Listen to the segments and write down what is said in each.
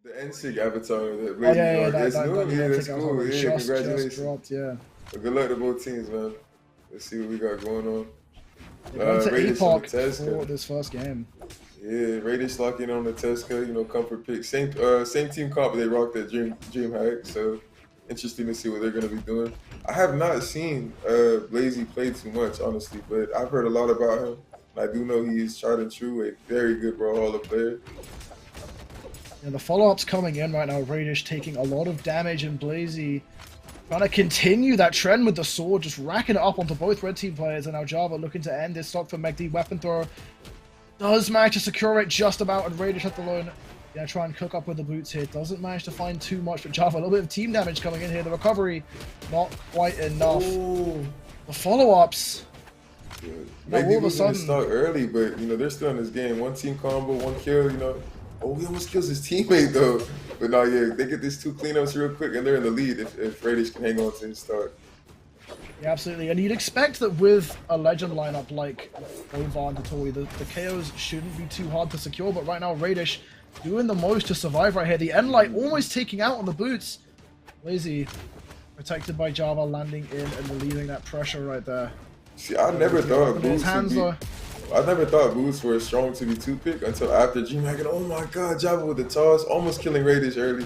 The NSYNC avatar that Oh Blaizzy yeah, that's that new. Yeah, that's avatar cool. Yeah, just congratulations. dropped, yeah. Well, good luck to both teams, man. Let's see what we got going on. Going to Raydish on the APOC for Tesca. this first game. Yeah, Raydish locking on the Tesca. You know, comfort pick. Same team comp. They rocked that Dream Hack. So interesting to see what they're gonna be doing. I have not seen Blaizzy play too much, honestly, but I've heard a lot about him. I do know he is tried and true, a very good Brawlhalla player. Yeah, the follow-up's coming in right now. Raydish taking a lot of damage, and Blaizzy trying to continue that trend with the sword, just racking it up onto both red team players. And now Java looking to end this stock for MegD. Weapon throw does manage to secure it just about, and Raydish at the lone. Yeah, try and cook up with the boots here. Doesn't manage to find too much, but Java, a little bit of team damage coming in here. The recovery, not quite enough. Ooh. The follow-ups. Yeah. Now, MegD all of a was going to sudden, start early, but, you know, they're still in this game. One team combo, one kill, you know. Oh, he almost kills his teammate, though. But no, yeah, they get these two cleanups real quick, and they're in the lead if Raydish can hang on to his start. Yeah, absolutely. And you'd expect that with a legend lineup like Ovar and Totori, the KOs shouldn't be too hard to secure, but right now Raydish doing the most to survive right here. The end light almost taking out on the boots. Blaizzy protected by Java, landing in and relieving that pressure right there. See, I never thought boots hands, would be... I never thought boots were strong to be 2-pick until after DreamHack. And oh my god, Java with the toss, almost killing Raydish early.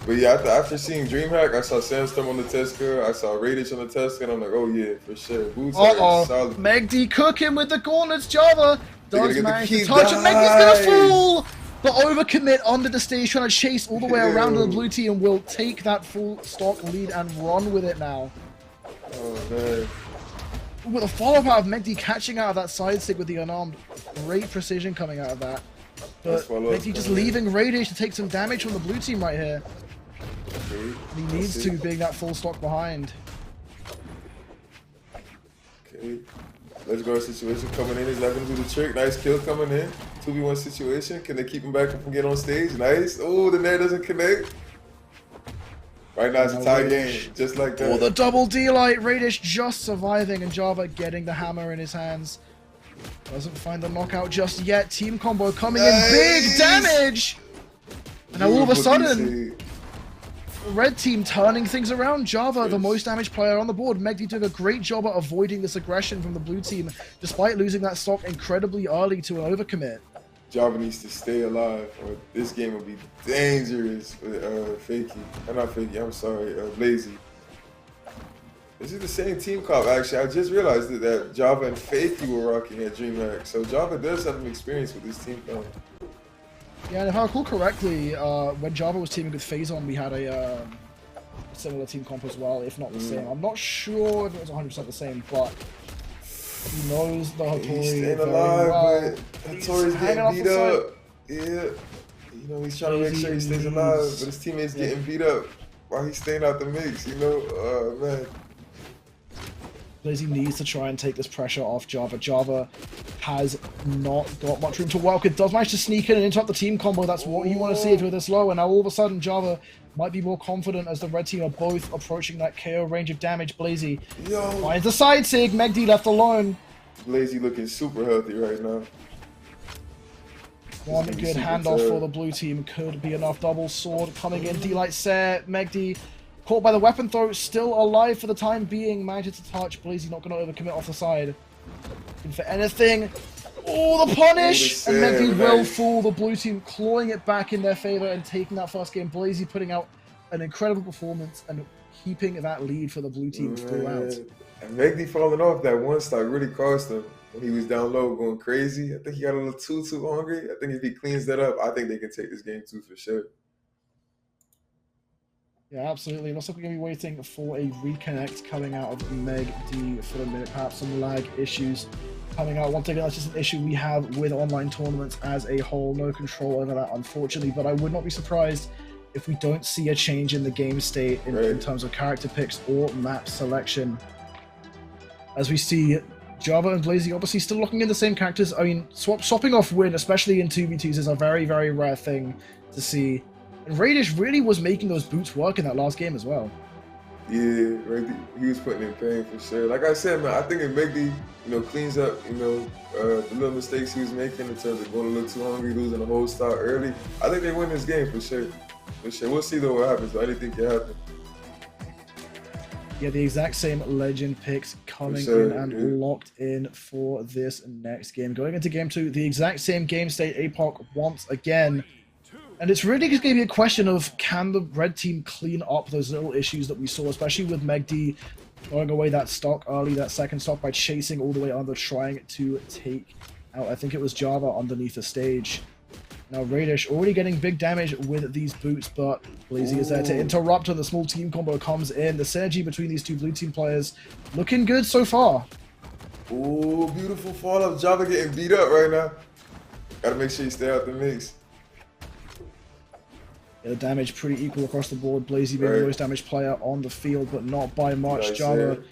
But yeah, after seeing DreamHack, I saw Sandstorm on the Tesca, I saw Raydish on the Tesca, and I'm like, oh yeah, for sure. Boots are solid. MegD cooking with the gauntlets. Java does manage to touch, nice. and MegD's gonna fall! But overcommit under the stage, trying to chase all the way around to the blue team, and will take that full stock lead and run with it now. Oh man. With a follow-up out of MegD catching out of that side stick with the unarmed. Great precision coming out of that. But MegD just leaving Raydish to take some damage from the blue team right here. Okay. He needs to, being that full stock behind. Okay. Let's go situation coming in. He's not going to do the trick. Nice kill coming in. 2v1 situation. Can they keep him back from getting on stage? Nice. Oh, the net doesn't connect. Right now it's a tie game, just like that. Oh, the double D-light. Raydish just surviving, and Java getting the hammer in his hands. Doesn't find the knockout just yet. Team combo coming in. Big damage! And now all of a sudden, red team turning things around. Java, the most damaged player on the board. MegD doing a great job at avoiding this aggression from the blue team, despite losing that stock incredibly early to an overcommit. Java needs to stay alive, or this game will be dangerous for Fakey. Not Fakey, I'm sorry, Blaizzy. This is the same team comp, actually. I just realized that Java and Fakey were rocking at DreamHack, so Java does have some experience with this team comp. Yeah, and if I recall correctly, when Java was teaming with Phazon, we had a similar team comp as well, if not the same. I'm not sure if it was 100% the same, but he knows the Hattori He's staying very alive, well. but Hattori's getting beat up. Yeah, you know, he's trying to make sure he stays alive, but his teammates getting beat up while he's staying out the mix, you know? Man. Blaizzy needs to try and take this pressure off Java. Java has not got much room to work with. Does manage to sneak in and interrupt the team combo. That's what you want to see if you're this low. And now all of a sudden, Java might be more confident as the red team are both approaching that KO range of damage. Blaizzy finds the side sig. MegD left alone. Blaizzy looking super healthy right now. One good handoff for the blue team could be enough. Double sword coming in. D-Light set. MegD caught by the weapon throw, still alive for the time being. Managed to touch. Blaizzy not going to overcommit off the side. Looking for anything. Oh, the punish! And MegD will fool the blue team, clawing it back in their favor and taking that first game. Blaizzy putting out an incredible performance and keeping that lead for the blue team throughout. And MegD falling off that one stock really cost him when he was down low going crazy. I think he got a little too hungry. I think if he cleans that up, I think they can take this game too for sure. Yeah, absolutely. Looks like we're going to be waiting for a reconnect coming out of MegD for a minute. Perhaps some lag issues coming out. Once again, that's just an issue we have with online tournaments as a whole. No control over that, unfortunately. But I would not be surprised if we don't see a change in the game state in terms of character picks or map selection. As we see Java and Blaizzy obviously still locking in the same characters. I mean, swapping off win, especially in 2v2s, is a very, very rare thing to see. And Raydish really was making those boots work in that last game as well. Yeah, right. He was putting in pain for sure. Like I said, man, I think if MegD, cleans up, the little mistakes he was making in terms of going a little too hungry, losing a whole start early, I think they win this game for sure. For sure. We'll see though what happens. But anything can happen. Yeah, the exact same legend picks coming sure, in and locked in for this next game. Going into game 2, the exact same game state, APOC once again. And it's really just going to be a question of, can the red team clean up those little issues that we saw, especially with MegD throwing away that stock early, that second stock, by chasing all the way under, trying to take out, I think it was Java underneath the stage. Now Raydish already getting big damage with these boots, but Blaizzy is there to interrupt, and the small team combo comes in. The synergy between these two blue team players looking good so far. Oh, beautiful follow-up. Java getting beat up right now. Gotta make sure you stay out the mix. Yeah, the damage pretty equal across the board. Blaizzy being the most damaged player on the field, but not by much. Nice Java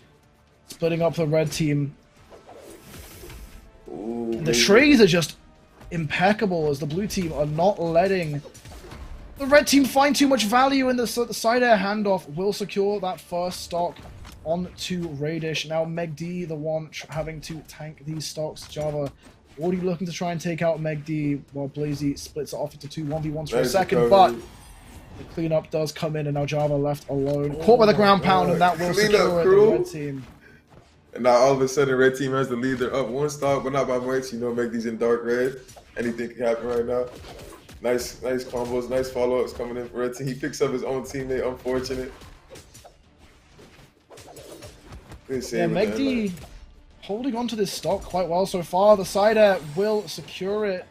splitting up the red team. Ooh, the trades are just impeccable, as the blue team are not letting the red team find too much value in the side air handoff. Will secure that first stock onto Raydish. Now MegD, the one having to tank these stocks. Java already looking to try and take out MegD, while Blaizzy splits it off into 2 1v1s for a second, but the cleanup does come in, and now Java left alone. Caught by the ground pound, and that will secure it, the red team. And now all of a sudden, red team has the lead. They're up 1 stock, but not by much. MegD's in dark red. Anything can happen right now. Nice combos, nice follow-ups coming in for red team. He picks up his own teammate, unfortunate. Good save. Yeah, MegD holding on to this stock quite well so far. The side air will secure it,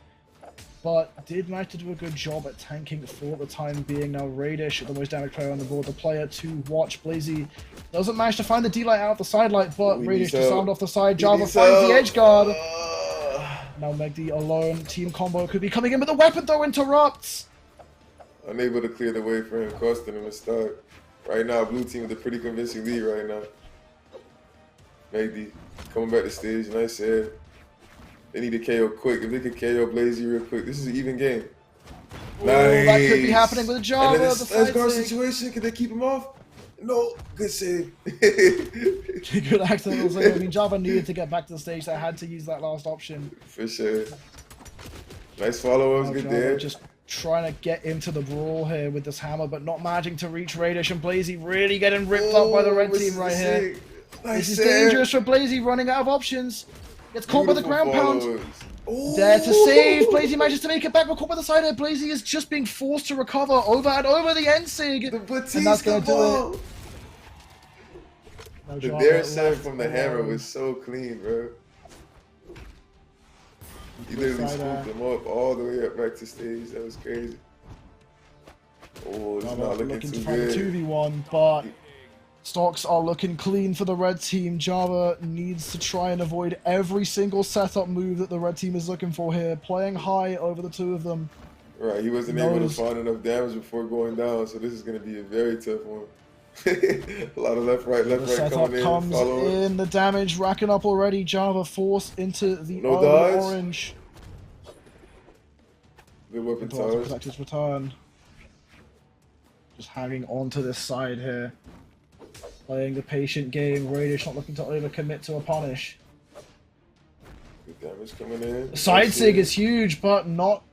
but did manage to do a good job at tanking for the time being. Now Raydish, the most damaged player on the board, the player to watch. Blaizzy doesn't manage to find the D-light out of the side light, but Raydish disarmed off the side. Java finds the edge guard. Now MegD alone. Team combo could be coming in, but the weapon though interrupts. Unable to clear the way for him, costing him a start. Right now, blue team with a pretty convincing lead right now. MegD coming back to stage, nice air. They need to KO quick. If they could KO Blaizzy real quick, this is an even game. Ooh, nice. That could be happening with Java. And then the side guard situation, can they keep him off? No, good save. Good accidental save. I mean, Java needed to get back to the stage. They had to use that last option. For sure. Nice follow-ups, good there. Just trying to get into the brawl here with this hammer, but not managing to reach Raydish, and Blaizzy really getting ripped up by the red team right here. Nice this is dangerous for Blaizzy, running out of options. Gets caught by the ground pound. There to save. Blaizzy manages to make it back, but caught by the side here. Blaizzy is just being forced to recover over and over the Ensig. And that's going to do it. The dare save from the hammer was so clean, bro. He literally scooped him up all the way up back to stage. That was crazy. Oh, it's not looking too good. 2v1, but stocks are looking clean for the red team. Java needs to try and avoid every single setup move that the red team is looking for here. Playing high over the two of them. Right, he wasn't able to find enough damage before going down, so this is going to be a very tough one. A lot of left, right coming in. Comes in, the damage racking up already. Java forced into the orange. Good weapon charge. Protect his return. Just hanging on to this side here. Playing the patient game. Raydish not looking to overcommit to a punish. Good damage coming in. The side sig is huge, but not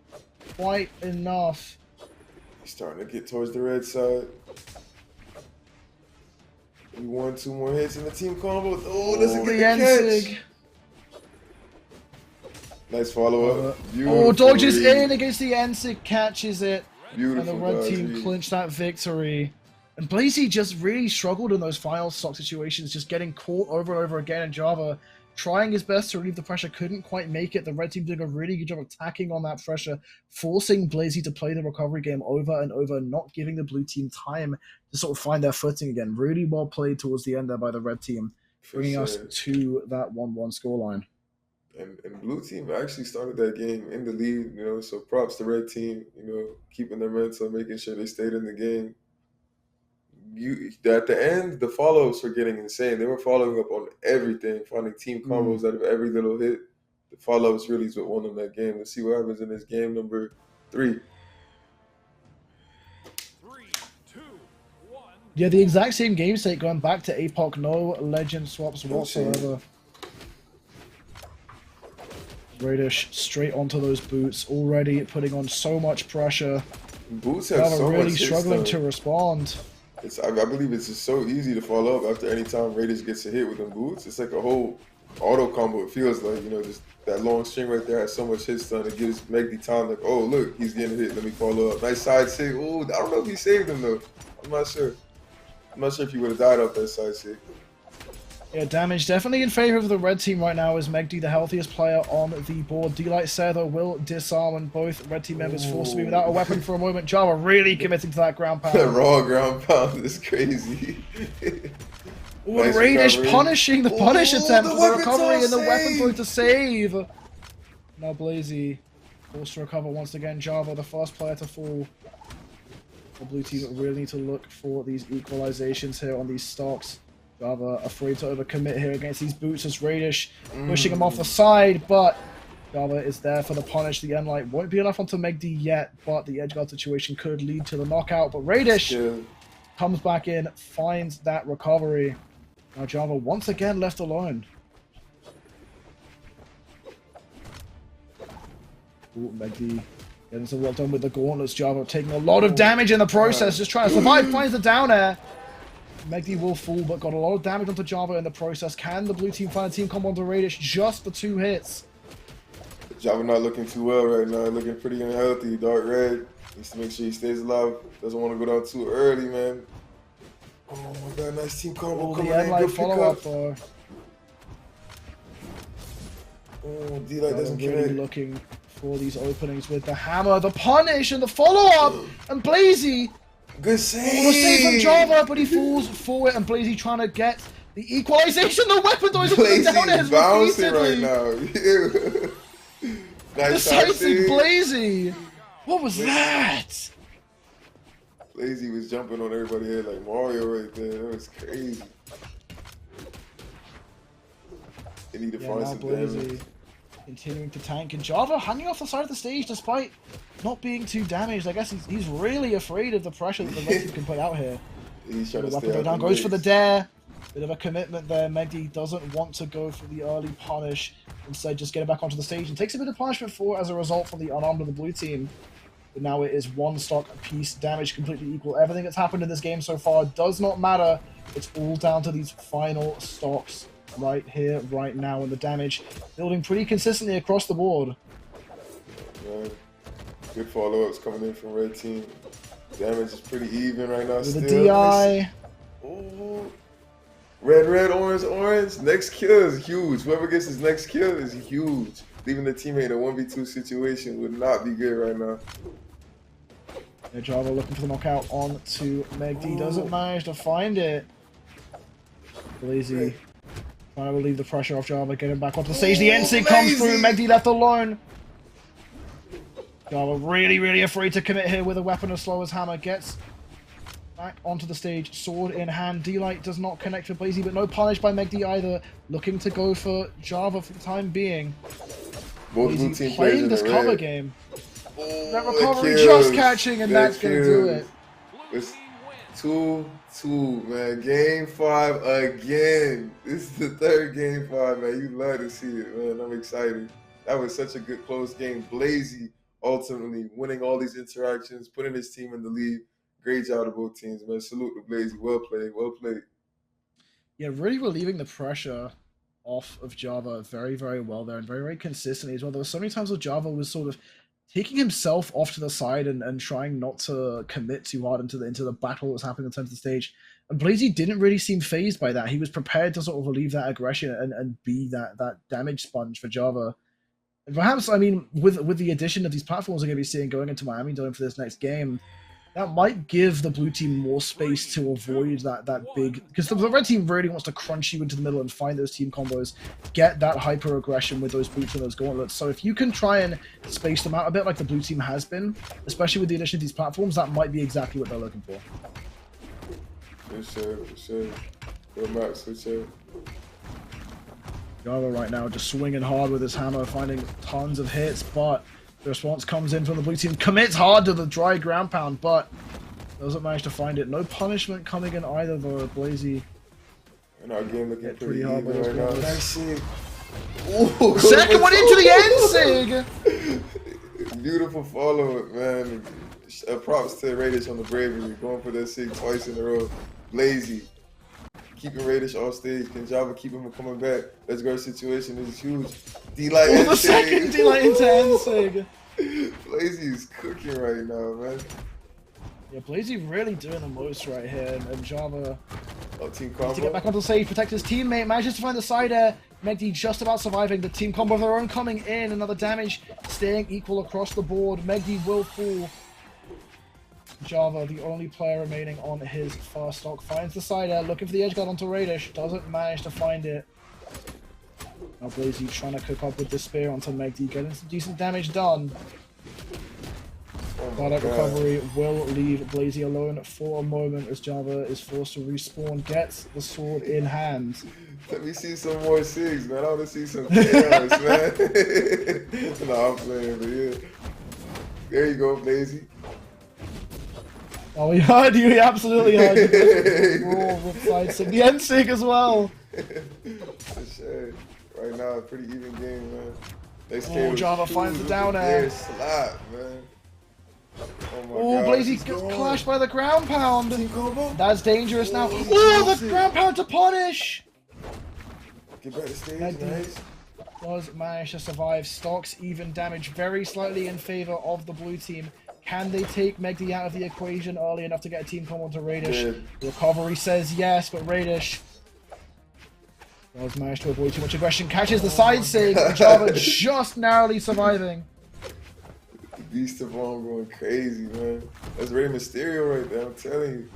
quite enough. He's starting to get towards the red side. We won 2 more hits in the team combo. Oh, doesn't get the catch. Nice follow-up. Oh, dodges in against the Ensig, catches it. Beautiful. And the red team clinched that victory. And Blaizzy just really struggled in those final stock situations, just getting caught over and over again. And Java trying his best to relieve the pressure, couldn't quite make it. The red team doing a really good job of attacking on that pressure, forcing Blaizzy to play the recovery game over and over, not giving the blue team time to sort of find their footing again. Really well played towards the end there by the red team, bringing us to that 1-1 scoreline. And blue team actually started that game in the lead, so props to red team, keeping their mental, making sure they stayed in the game. At the end, the follow-ups were getting insane. They were following up on everything, finding team combos out of every little hit. The follow-ups really is what won them that game. Let's see what happens in this game number 3. 3, 2, 1. Yeah, the exact same game state going back to APOC. No legend swaps whatsoever. Raydish straight onto those boots, already putting on so much pressure. Boots have so really much struggling to respond. I believe it's just so easy to follow up after any time Raydish gets a hit with them boots. It's like a whole auto combo. It feels like, you know, just that long string right there has so much hit stun. It gives MegD time like, oh look, he's getting hit. Let me follow up. Nice side sig. Oh, I don't know if he saved him though. I'm not sure. I'm not sure if he would have died off that side sig. Yeah, damage definitely in favor of the red team right now, as MegD the healthiest player on the board. D-Light Sether will disarm, and both red team members forced to be without a weapon for a moment. Java really committing to that ground pound. That raw ground pound is crazy. Nice Raydish punishing the punish attempt for the recovery and the weapon throw to save. Now Blaizzy forced to recover once again. Java, the first player to fall. The blue team really need to look for these equalizations here on these stocks. Java afraid to overcommit here against these boots as Raydish pushing him off the side, but Java is there for the punish. The end light won't be enough onto MegD yet, but the edge guard situation could lead to the knockout. But Raydish comes back in, finds that recovery. Now Java once again left alone. Ooh, MegD getting some work done with the gauntlets. Java taking a lot of damage in the process, just trying to survive, finds the down air. MegD will fall, but got a lot of damage onto Java in the process. Can the blue team find a team combo onto Raydish? Just the 2 hits. Java not looking too well right now. Looking pretty unhealthy. Dark red. Needs to make sure he stays alive. Doesn't want to go down too early, man. Oh my god, nice team combo coming in. Good follow-up though. Oh, D-Light doesn't really connect. Looking for these openings with the hammer, the punish, and the follow-up. And Blaizzy. Good save! Well, save from Java, but he falls for it, and Blaizzy trying to get the equalization. The weapon though is down Blaizzy's bouncing right now. Nice decisive Blaizzy. What was that? Blaizzy was jumping on everybody head like Mario right there. That was crazy. They need to find some damage. Continuing to tank, and Java hanging off the side of the stage despite not being too damaged. I guess he's really afraid of the pressure that the red team can put out here. He's trying to stay out. Down Goes for the dare. Bit of a commitment there. MegD doesn't want to go for the early punish. Instead, just get it back onto the stage and takes a bit of punishment for as a result from the unarmed of the blue team. But now it is 1 stock apiece. Damage completely equal. Everything that's happened in this game so far does not matter. It's all down to these final stocks right here, right now, and the damage building pretty consistently across the board. Man, good follow-ups coming in from red team. Damage is pretty even right now. With still. the DI. Oh. Red, orange. Next kill is huge. Whoever gets his next kill is huge. Leaving the teammate in a 1v2 situation would not be good right now. Yeah, Java looking for the knockout on to MegD. Doesn't manage to find it. Blaizzy trying to relieve the pressure off Java, getting back onto the stage. The NC comes through. MegD left alone. Java really afraid to commit here with a weapon as slow as hammer. Gets back onto the stage, sword in hand. D-Light does not connect with Blaizzy, but no punish by MegD either. Looking to go for Java for the time being. Both blue team playing this cover game. That recovery just catching, and that's going to do it. It's 2-2, man. Game 5 again. This is the 3rd game 5, man. You love to see it, man. I'm excited. That was such a good close game. Blaizzy ultimately winning all these interactions, putting his team in the lead. Great job to both teams, man. Salute to Blaizzy. Well played. Well played. Yeah, really relieving the pressure off of Java very well there, and very consistently as well. There were so many times where Java was sort of taking himself off to the side and trying not to commit too hard into the battle that was happening in terms of the stage. And Blaizzy didn't really seem phased by that. He was prepared to sort of relieve that aggression and be that damage sponge for Java. And perhaps, I mean, with the addition of these platforms we're going to be seeing going into Miami Dome for this next game, that might give the blue team more space to avoid that big... Because the red team really wants to crunch you into the middle and find those team combos, get that hyper-aggression with those boots and those gauntlets. So if you can try and space them out a bit like the blue team has been, especially with the addition of these platforms, that might be exactly what they're looking for. For sure. Good max, for sure. Java right now just swinging hard with his hammer, finding tons of hits, but the response comes in from the blue team. Commits hard to the dry ground pound, but Doesn't manage to find it. No punishment coming in either though. Blaizzy. And our game looking Hit pretty pretty hard even by right those now. guys. Nice sig. Ooh, Second one into the end sig. Beautiful follow-up, man. Props to Raydish on the bravery, going for that sig twice in a row. Blaizzy, keeping Raydish off stage. Can Java keep him from coming back? Let's go. Situation is huge. D-Light Oh, the second D-Light into end sig. Blaizzy is cooking right now, man. Yeah, Blaizzy really doing the most right here, and Java Team to combo. get back onto the stage, protect his teammate, manages to find the side air. MegD just about surviving. The team combo of their own coming in. Another damage staying equal across the board. MegD will fall. Java, the only player remaining on his first stock, finds the side air, looking for the edge guard onto Raydish. Doesn't manage to find it. Now Blaizzy trying to cook up with the spear onto MegD, getting some decent damage done. Oh That recovery will leave Blaizzy alone for a moment as Java is forced to respawn, gets the sword in hand. Let me see some more SIGs, man. I want to see some chaos, man. No, I'm playing, but yeah. There you go, Blaizzy. Oh, he heard you. He absolutely heard you. Roll with side sig. The end sig as well. For sure. Right now, pretty even game, man. Oh, Java finds the down air. Slap, man. Oh, Blaizzy gets clashed by the ground pound. That's dangerous now. Oh, the ground pound to punish. Get back to stage, nice. Does manage to survive. Stocks even damage very slightly in favor of the blue team. Can they take MegD out of the equation early enough to get a team combo onto Raydish? Yeah. Recovery says yes, but Raydish does manage to avoid too much aggression. Catches the side sig. Java just narrowly surviving. The Beast of All going crazy, man. That's Rey Mysterio right there, I'm telling you.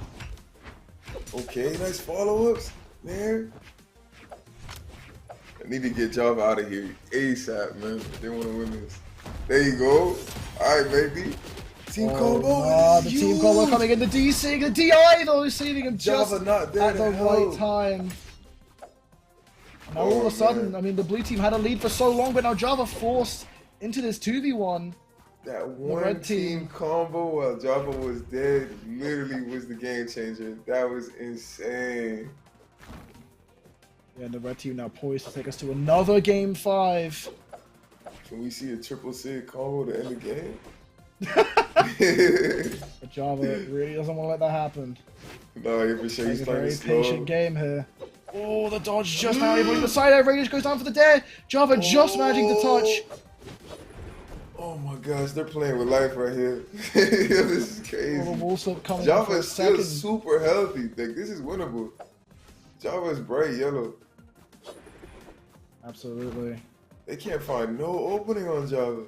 Okay, nice follow-ups, man. I need to get Java out of here ASAP, man. They want to win this. There you go. All right, baby. Team combo. The team combo coming in. The D-Sig, the DI though is saving him just not there at the right time. Now all of a sudden, I mean, the blue team had a lead for so long, but now Java forced into this 2v1. That one team combo while Java was dead literally was the game changer. That was insane. Yeah, and the red team now poised to take us to another game 5. Can we see a triple sig combo to end the game? But Java really doesn't want to let that happen. No, yeah, for sure. He's a playing very slow. patient game here. Oh, the dodge just now able to the side air. Raydish goes down for the dare. Java just managing to touch. Oh my gosh, they're playing with life right here. This is crazy. Oh, the wall slip coming Java in is still super healthy. Like, this is winnable. Java is bright yellow. Absolutely. They can't find no opening on Java.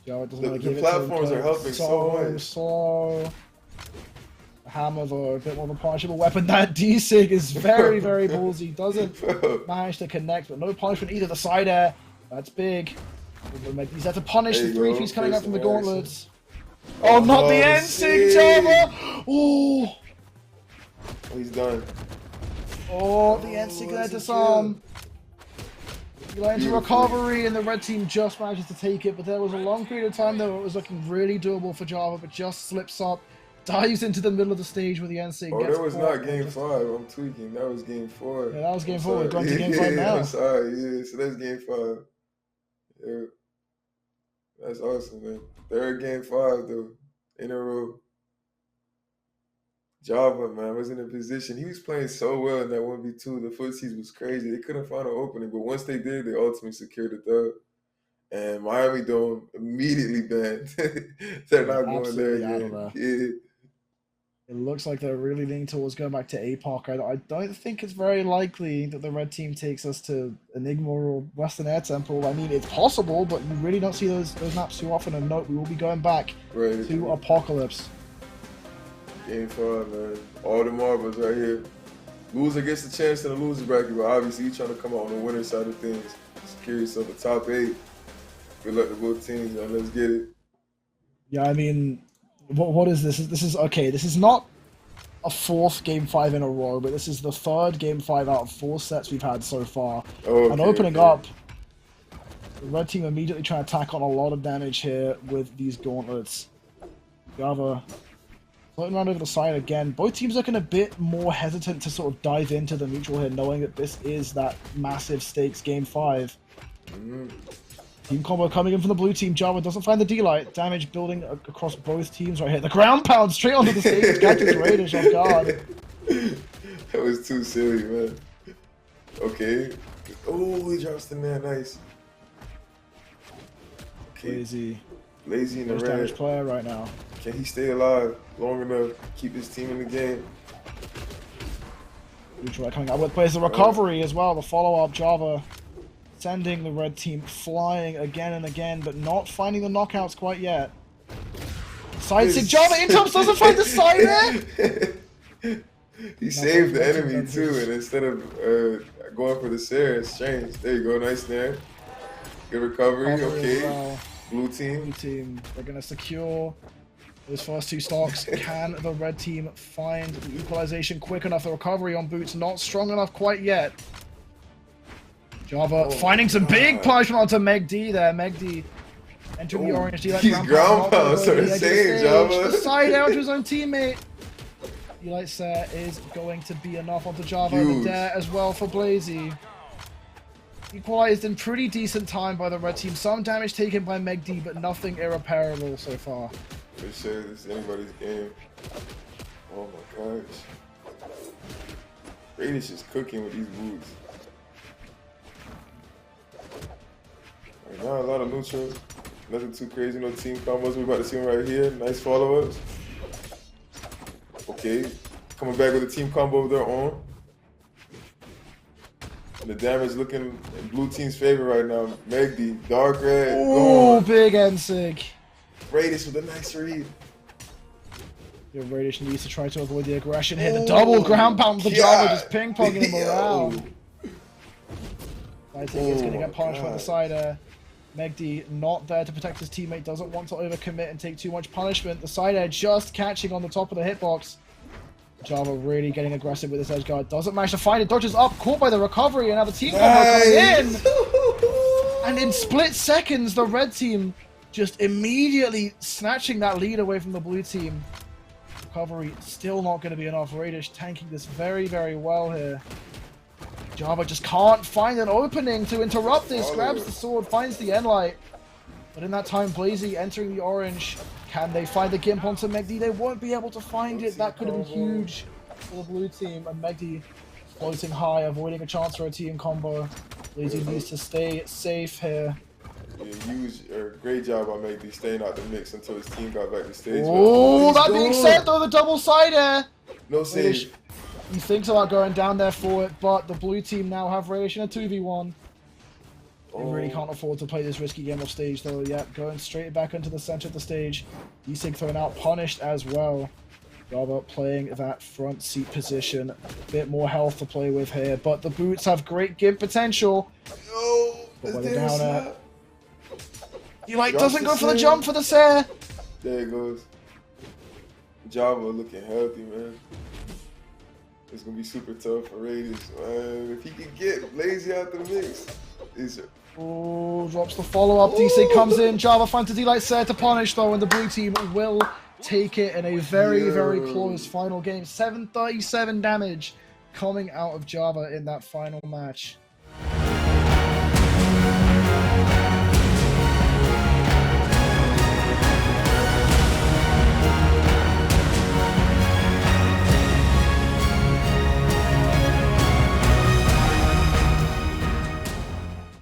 Java doesn't want to give the platforms are helping so much. Slow. The hammer though, a bit more of a punishable weapon. That D-Sig is very, very ballsy. Doesn't manage to connect, but no punishment either. The side air, that's big. He's had to punish the 3-piece coming out from the gauntlets. Oh, not the end sig, Java! Oh! He's done. Oh, the end sig there disarm. Into recovery, and the red team just manages to take it, but there was a long period of time though it was looking really doable for Java, but just slips up, dives into the middle of the stage with the end sig. Oh, that was not game 5. I'm tweaking. That was game 4. Yeah, that was game 4. We're going to game 5 now. I'm sorry. Yeah, so that's game 5. Yeah, that's awesome, man. Third game 5 though, in a row. Java, man, was in a position. He was playing so well in that 1v2. The footsies was crazy. They couldn't find an opening, but once they did, they ultimately secured the dub. And Miami Dome immediately banned. They're not going there again. Yeah. It looks like they're really leaning towards going back to APOC. I don't think it's very likely that the red team takes us to Enigma or Western Air Temple. I mean, it's possible, but you really don't see those maps too often. And note, we will be going back to Apocalypse. Game 5, man. All the marbles right here. Loser gets the chance in the loser bracket, but obviously he's trying to come out on the winner side of things. Secure yourself a top 8. Good luck to both teams, man. Let's get it. Yeah, I mean, what is this? This is okay. This is not a 4th game 5 in a row, but this is the 3rd game 5 out of 4 sets we've had so far. Okay, and opening up, the red team immediately trying to tack on a lot of damage here with these gauntlets. Java Floating around over the side again. Both teams looking a bit more hesitant to sort of dive into the neutral here, knowing that this is that massive stakes game 5. Team combo coming in from the blue team. Java doesn't find the D-Light. Damage building across both teams right here. The ground pound straight onto the stage. Catches Raydish off guard. That was too silly, man. Okay. Oh, he drops in there. Nice. Okay. Blaizzy in the Most red. damage player right now. Can he stay alive long enough? Keep his team in the game. Neutral coming out with plays the recovery as well. The follow-up. Java sending the red team flying again and again, but not finding the knockouts quite yet. Side sig Java Intops doesn't find the side there. He saved the enemy too, and instead of going for the Sarah exchange, there you go, nice there. Good recovery, okay. Well. Blue team. Blue team, they're gonna secure those first 2 stocks. Can the red team find the equalization quick enough? The recovery on Boots not strong enough quite yet. Java finding some big punishment onto MegD there. MegD entering the orange. He's ground pound, so insane, Java. The side out to his own teammate. D-Light set is going to be enough onto Java. The dare as well for Blaizzy. Equalized in pretty decent time by the red team. Some damage taken by MegD, but nothing irreparable so far. For sure, this is anybody's game. Oh my gosh. Raydish is cooking with these boots. Right now, a lot of neutrals. Nothing too crazy, no team combos. We're about to see them right here. Nice follow-ups. Okay, coming back with a team combo of their own. And the damage looking in blue team's favor right now. MegD, dark red. Oh, big N-Sig. Raydish with a nice read. Your Raydish needs to try to avoid the aggression here. The double ground pound for Java, just ping-ponging him around. I think he's going to get punished by the side. MegD not there to protect his teammate, doesn't want to overcommit and take too much punishment. The side air just catching on the top of the hitbox. Java really getting aggressive with this edge guard. Doesn't manage to find it. Dodges up, caught by the recovery, and now the team combo coming in. And in split seconds, the red team just immediately snatching that lead away from the blue team. Recovery still not going to be enough. Raydish tanking this very, very well here. Java just can't find an opening to interrupt this. Grabs the sword, finds the end light. But in that time, Blaizzy entering the orange. Can they find the gimp onto MegD? They won't be able to find it. That could have been huge for the blue team. And MegD floating high, avoiding a chance for a team combo. Blaizzy needs to stay safe here. Yeah, great job by MegD staying out the mix until his team got back to stage. Oh, that being said, though, the double side air. No save. He thinks about going down there for it, but the blue team now have Raydish in a 2v1. They really can't afford to play this risky game off stage, though. Yep, going straight back into the center of the stage. D-Sig thrown out, punished as well. Java playing that front seat position. A bit more health to play with here, but the boots have great gimp potential. But when they're down at... D-Light doesn't go for the jump for the Sair. There it goes. Java looking healthy, man. It's gonna be super tough for Raydish, man. If he can get Blaizzy out the mix, oh, drops the follow-up. D-Sig comes in. Java finds the D-Light set to punish, though, and the blue team will take it in a very, very close final game. 737 damage coming out of Java in that final match.